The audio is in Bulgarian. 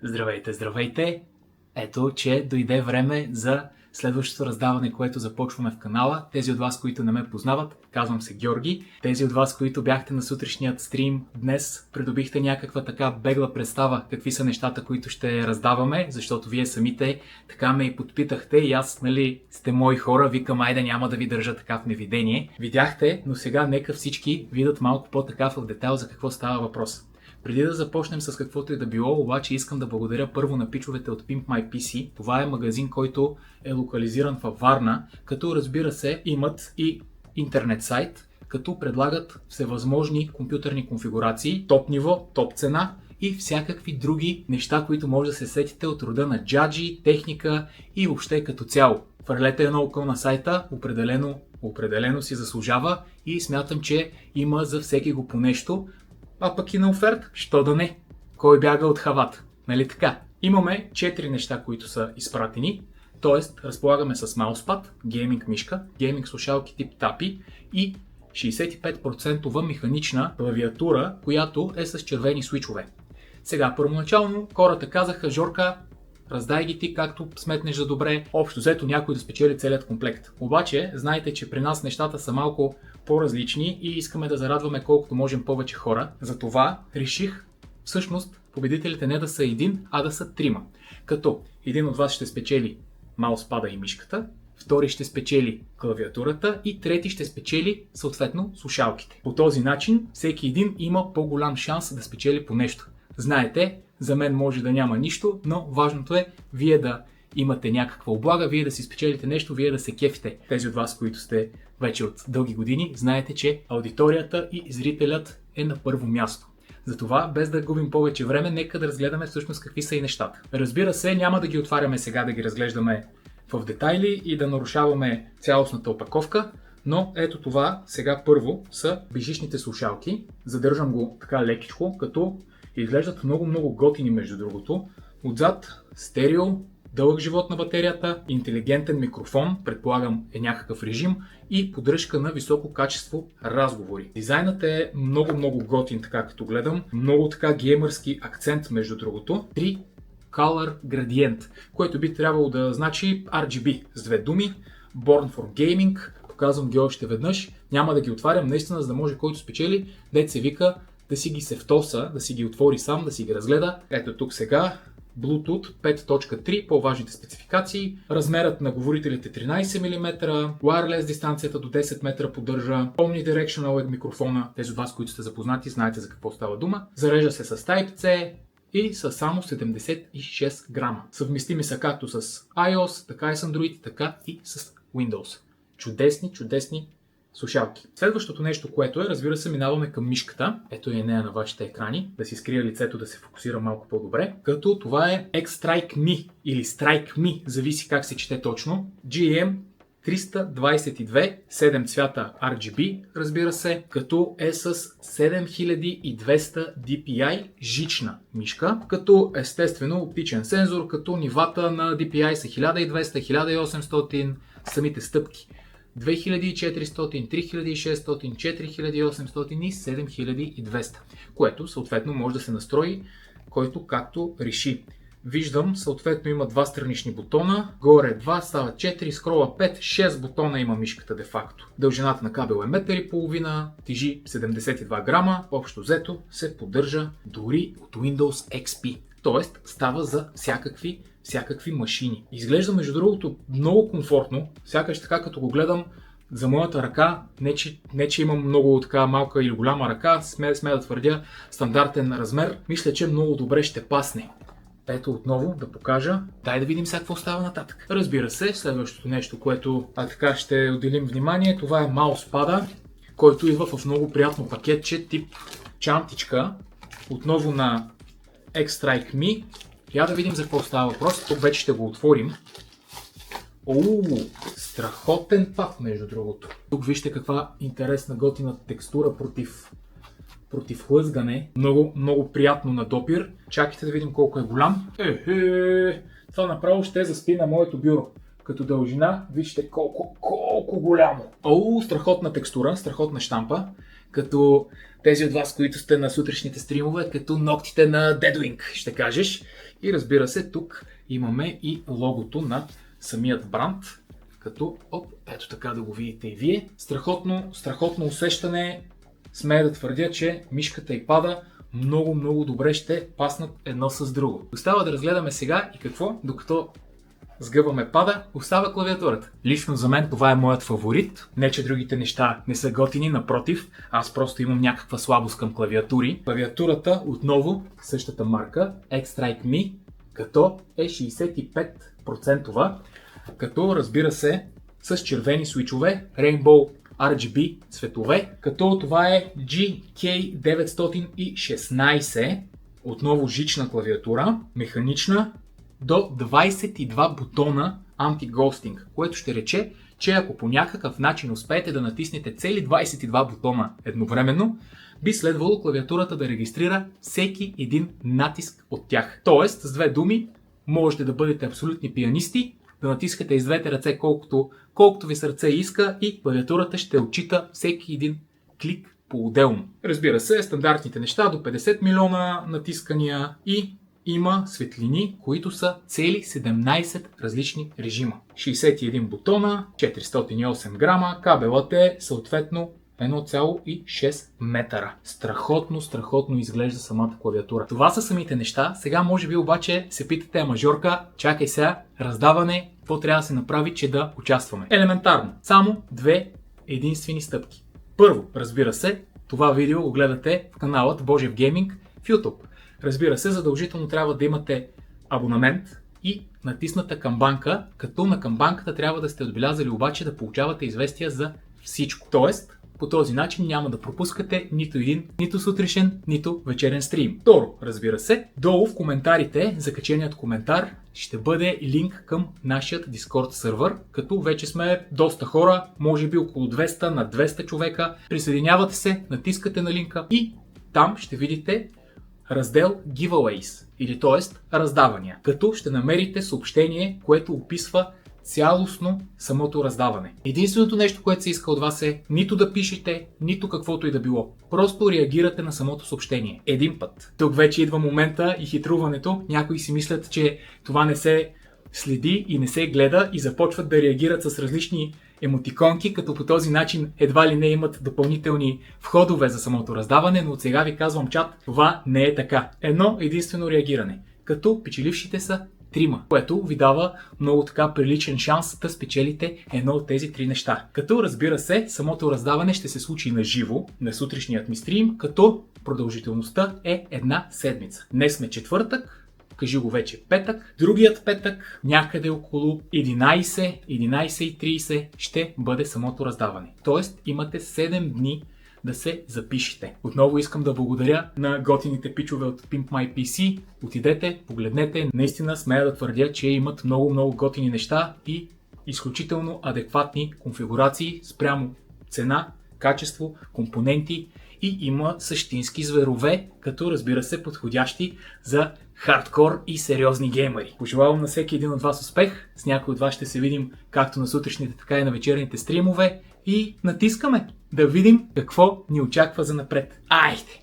Здравейте, здравейте! Ето, че дойде време за следващото раздаване, което започваме в канала. Тези от вас, които не ме познават, казвам се Георги. Тези от вас, които бяхте на сутрешният стрим днес, придобихте някаква така бегла представа какви са нещата, които ще раздаваме, защото вие самите така ме и подпитахте и аз, сте мои хора, викам, айде няма да ви държа така в невидение. Видяхте, но сега нека всички видят малко по-така в детайл за какво става въпрос. Преди да започнем с каквото и да било, обаче искам да благодаря първо на пичовете от Pimp My PC. Това е магазин, който е локализиран във Варна, като разбира се имат и интернет сайт, като предлагат всевъзможни компютърни конфигурации, топ ниво, топ цена и всякакви други неща, които може да се сетите от рода на джаджи, техника и въобще като цяло. Хвърлете едно око на сайта, определено си заслужава и смятам, че има за всеки го по нещо. А пък и на оферт, що да не? Кой бяга от хавата? Нали така? Имаме 4 неща, които са изпратени, т.е. разполагаме с мауспад, гейминг мишка, гейминг слушалки тип тапи и 65% механична клавиатура, която е с червени свичове. Сега, първоначално хората казаха: Жорка, раздай ги ти както сметнеш за добре, общо взето някой да спечели целият комплект. Обаче, знайте, че при нас нещата са малко по-различни и искаме да зарадваме колкото можем повече хора. Затова реших всъщност победителите не да са един, а да са трима. Като един от вас ще спечели мауспада и мишката, втори ще спечели клавиатурата и трети ще спечели съответно слушалките. По този начин всеки един има по-голям шанс да спечели по нещо. Знаете, за мен може да няма нищо, но важното е вие да имате някаква облага, вие да си спечелите нещо, вие да се кефите. Тези от вас, които сте вече от дълги години, знаете, че аудиторията и зрителят е на първо място. Затова, без да губим повече време, нека да разгледаме всъщност какви са и нещата. Разбира се, няма да ги отваряме сега, да ги разглеждаме в детайли и да нарушаваме цялостната опаковка, но ето това сега първо са бежичните слушалки. Задържам го така лекичко, като изглеждат много готини между другото. Отзад стерео, дълъг живот на батерията, интелигентен микрофон, предполагам е някакъв режим и поддръжка на високо качество разговори. Дизайнът е много готин, така като гледам. Много така геймърски акцент между другото. 3 Color Gradient, което би трябвало да значи RGB с две думи. Born for Gaming. Показвам ги още веднъж. Няма да ги отварям наистина, за да може който спечели, дет се вика, да си ги сефтоса, да си ги отвори сам, да си ги разгледа. Ето тук сега. Bluetooth 5.3, по-важните спецификации. Размерът на говорителите 13 мм, wireless дистанцията до 10 метра поддържа, Omnidirectional микрофона, тези от вас, които сте запознати, знаете за какво става дума. Зарежда се с Type-C и са само 76 грама. Съвместими са както с iOS, така и с Android, така и с Windows. Чудесни слушалки. Следващото нещо, което е, разбира се, минаваме към мишката. Ето е нея на вашите екрани. Да си скрия лицето, да се фокусира малко по-добре. Като това е X-Strike Me или Strike Me, зависи как се чете точно. GM 322, 7 цвята RGB, разбира се, като е с 7200 DPI жична мишка, като естествено оптичен сензор, като нивата на DPI са 1200, 1800, самите стъпки 2400, 3600, 4800 и 7200, което съответно може да се настрои който както реши. Виждам, съответно има два странични бутона, горе 2, става 4, скрола 5, 6 бутона има мишката де-факто. Дължината на кабел е 1,5 м, тежи 72 грама, общо взето се поддържа дори от Windows XP. Тоест става за всякакви машини. Изглежда между другото много комфортно, сякаш така като го гледам за моята ръка, не че имам много така малка или голяма ръка, сме да твърдя стандартен размер, мисля, че много добре ще пасне. Ето отново да покажа. Дай да видим сега какво става нататък. Разбира се, следващото нещо, което така ще отделим внимание, това е мауспада, който идва в много приятно пакетче тип чантичка. Отново на X-Strike Me. Я да видим за какво става въпрос. Тук вече ще го отворим. Страхотен пак, между другото. Тук вижте каква интересна готина текстура против хлъзгане. Много приятно на допир. Чакайте да видим колко е голям. Това направо ще заспи на моето бюро. Като дължина, вижте колко голямо. Страхотна текстура, страхотна щампа. като тези от вас, които сте на сутрешните стримове, като ногтите на Deadwing, ще кажеш. И разбира се, тук имаме и логото на самият бранд, като, ето така да го видите и вие. Страхотно усещане. Смея да твърдя, че мишката и пада много добре ще паснат едно с друго. Остава да разгледаме сега и какво, докато сгъваме пада, остава клавиатурата. Лично за мен това е моят фаворит. Не, че другите неща не са готини, напротив, аз просто имам някаква слабост към клавиатури. Клавиатурата отново същата марка, X-Strike Me, като е 65%, като разбира се с червени свичове, Rainbow RGB цветове, като това е GK916, отново жична клавиатура, механична, до 22 бутона анти-гостинг, което ще рече, че ако по някакъв начин успеете да натиснете цели 22 бутона едновременно, би следвало клавиатурата да регистрира всеки един натиск от тях. Тоест, с две думи, можете да бъдете абсолютни пианисти, да натискате из двете ръце колкото ви сърце иска и клавиатурата ще отчита всеки един клик по-отделно. Разбира се, стандартните неща до 50 милиона натискания и има светлини, които са цели 17 различни режима. 61 бутона, 408 грама, кабелът е съответно 1,6 метра. Страхотно изглежда самата клавиатура. Това са самите неща. Сега може би обаче се питате, Жорка, чакай сега, раздаване, какво трябва да се направи, че да участваме? Елементарно. Само две единствени стъпки. Първо, разбира се, това видео го гледате в каналът Божев Гейминг в YouTube. Разбира се, задължително трябва да имате абонамент и натисната камбанка, като на камбанката трябва да сте отбелязали обаче да получавате известия за всичко. Тоест, по този начин няма да пропускате нито един, нито сутрешен, нито вечерен стрим. Второ, разбира се, долу в коментарите, закаченият коментар, ще бъде линк към нашият Discord сервер, като вече сме доста хора, може би около 200 на 200 човека. Присъединявате се, натискате на линка и там ще видите раздел Giveaways, или т.е. раздавания, като ще намерите съобщение, което описва цялостно самото раздаване. Единственото нещо, което се иска от вас е нито да пишете, нито каквото и да било. Просто реагирате на самото съобщение. Един път. Тук вече идва момента и хитруването. Някои си мислят, че това не се следи и не се гледа и започват да реагират с различни емотиконки, като по този начин едва ли не имат допълнителни входове за самото раздаване, но от сега ви казвам, чат, това не е така. Едно единствено реагиране, като печелившите са 3, което ви дава много така приличен шанс да спечелите едно от тези 3 неща. Като разбира се, самото раздаване ще се случи на живо, на сутрешният ми стрим, като продължителността е една седмица. Днес сме четвъртък, кажи го вече петък, другият петък, някъде около 11:30 ще бъде самото раздаване. Тоест имате 7 дни да се запишете. Отново искам да благодаря на готините пичове от Pimp My PC. Отидете, погледнете. Наистина смея да твърдя, че имат много готини неща и изключително адекватни конфигурации спрямо цена, качество, компоненти и има същински зверове, като разбира се подходящи за хардкор и сериозни геймери. Пожелавам на всеки един от вас успех. С някой от вас ще се видим както на сутрешните, така и на вечерните стримове и натискаме да видим какво ни очаква за напред. Айде!